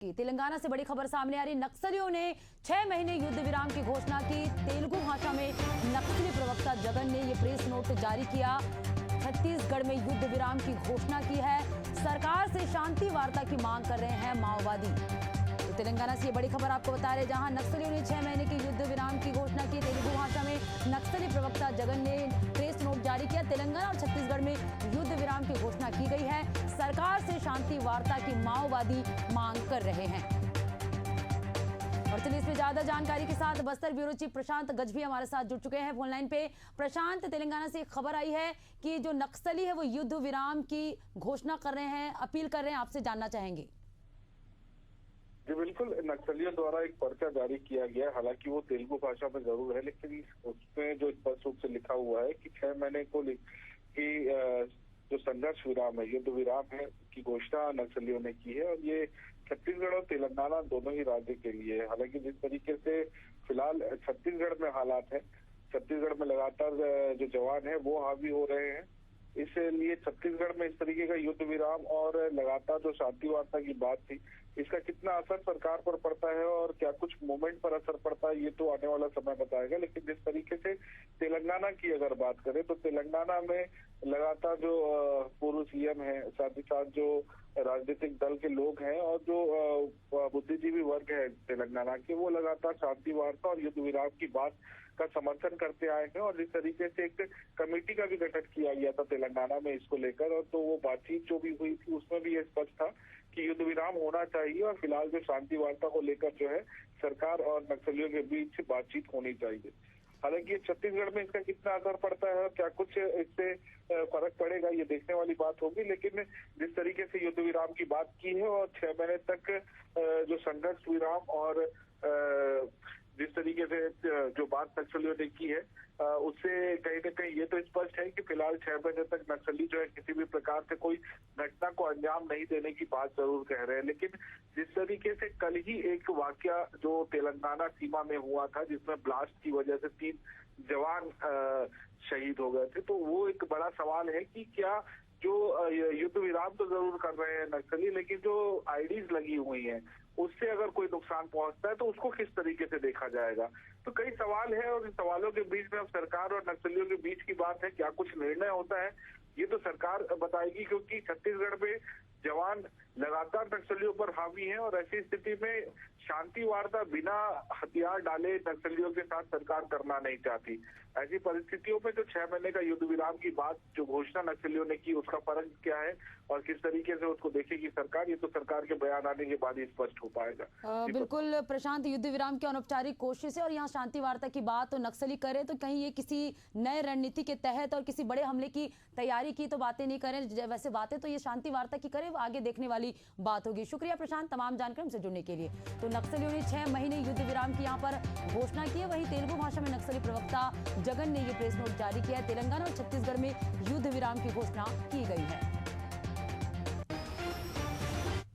की तेलंगाना से बड़ी खबर सामने आ रही। नक्सलियों ने 6 महीने युद्ध विराम की घोषणा की। तेलुगु भाषा में नक्सली प्रवक्ता जगन ने यह प्रेस नोट जारी किया। छत्तीसगढ़ में युद्ध विराम की घोषणा की है। सरकार से शांति वार्ता की मांग कर रहे हैं माओवादी। तो तेलंगाना से ये बड़ी खबर आपको बता रहे, जहां नक्सलियों ने 6 महीने की युद्ध विराम की घोषणा की। तेलुगु भाषा में नक्सली प्रवक्ता जगन ने प्रेस नोट जारी किया। तेलंगाना और छत्तीसगढ़ में युद्ध विराम की घोषणा की गई है। सरकार से शांति वार्ता की माओवादी मांग कर रहे हैं। और चलिए इसमें ज्यादा जानकारी के साथ बस्तर ब्यूरो चीफ प्रशांत गज भी हमारे साथ जुड़ चुके हैं फोन लाइन पे। प्रशांत, तेलंगाना से एक खबर आई है कि जो नक्सली है वो युद्ध विराम की घोषणा कर रहे हैं, अपील कर रहे हैं, आपसे जानना चाहेंगे। जी बिल्कुल, नक्सलियों द्वारा एक पर्चा जारी किया गया। हालांकि वो तेलुगु भाषा में जरूर है, लेकिन उसमें जो स्पष्ट रूप से लिखा हुआ है कि 6 महीने को की जो संघर्ष विराम है, युद्ध विराम है की घोषणा नक्सलियों ने की है। और ये छत्तीसगढ़ और तेलंगाना दोनों ही राज्य के लिए है। हालांकि जिस तरीके से फिलहाल छत्तीसगढ़ में हालात है, छत्तीसगढ़ में लगातार जो जवान है वो हावी हो रहे हैं, इसलिए छत्तीसगढ़ में इस तरीके का युद्ध विराम और लगातार जो शांति वार्ता की बात थी, इसका कितना असर सरकार पर पड़ता है और क्या कुछ मूवमेंट पर असर पड़ता है, ये तो आने वाला समय बताएगा। लेकिन जिस तरीके से तेलंगाना की अगर बात करें तो तेलंगाना में लगातार जो पूर्व सीएम है, साथ ही साथ जो राजनीतिक दल के लोग हैं और जो बुद्धिजीवी वर्ग है तेलंगाना के, वो लगातार शांति वार्ता और युद्ध विराम की बात का समर्थन करते आए हैं। और जिस तरीके से एक कमेटी का भी गठन किया गया था तेलंगाना में इसको लेकर, और तो वो बातचीत जो भी हुई थी उसमें भी ये स्पष्ट था कि युद्ध विराम होना चाहिए और फिलहाल जो शांति वार्ता को लेकर जो है सरकार और नक्सलियों के बीच बातचीत होनी चाहिए। हालांकि छत्तीसगढ़ में इसका कितना असर पड़ता है और क्या कुछ इससे फर्क पड़ेगा, ये देखने वाली बात होगी। लेकिन जिस तरीके से युद्ध विराम की बात की है और 6 महीने तक जो संघर्ष विराम और जिस तरीके से जो बात नक्सलियों ने की है, उससे कहीं न कहीं ये तो स्पष्ट है कि फिलहाल 6 महीने तक नक्सली जो है किसी भी प्रकार से कोई घटना को अंजाम नहीं देने की बात जरूर कह रहे हैं। लेकिन जिस तरीके से कल ही एक वाकया जो तेलंगाना सीमा में हुआ था, जिसमें ब्लास्ट की वजह से 3 जवान शहीद हो गए थे, तो वो एक बड़ा सवाल है कि क्या जो युद्ध विराम तो जरूर कर रहे हैं नक्सली, लेकिन जो आईडीज लगी हुई हैं उससे अगर कोई नुकसान पहुंचता है तो उसको किस तरीके से देखा जाएगा। तो कई सवाल है और इन सवालों के बीच में अब सरकार और नक्सलियों के बीच की बात है। क्या कुछ निर्णय होता है ये तो सरकार बताएगी, क्योंकि छत्तीसगढ़ में जवान लगातार नक्सलियों पर हावी हैं और ऐसी स्थिति में शांति वार्ता बिना हथियार डाले नक्सलियों के साथ सरकार करना नहीं चाहती। ऐसी परिस्थितियों में जो 6 महीने का युद्ध विराम की बात जो घोषणा नक्सलियों ने की, उसका फर्क क्या है और किस तरीके से उसको देखेगी सरकार, ये तो सरकार के बयान आने के बाद ही स्पष्ट हो पाएगा। बिल्कुल प्रशांत, युद्ध विराम की अनौपचारिक कोशिश है और यहाँ शांति वार्ता की बात तो नक्सली करे तो कहीं ये किसी नए रणनीति के तहत और किसी बड़े हमले की तैयारी की तो बातें नहीं करें। वैसे बातें तो ये शांति वार्ता की करे, आगे देखने वाली बात होगी। शुक्रिया प्रशांत तमाम जानकारी हमसे जुड़ने के लिए। तो नक्सलियों ने 6 महीने युद्ध विराम की यहाँ पर घोषणा की है। वहीं तेलुगु भाषा में नक्सली प्रवक्ता जगन ने ये प्रेस नोट जारी किया है। तेलंगाना और छत्तीसगढ़ में युद्ध विराम की घोषणा की गई है।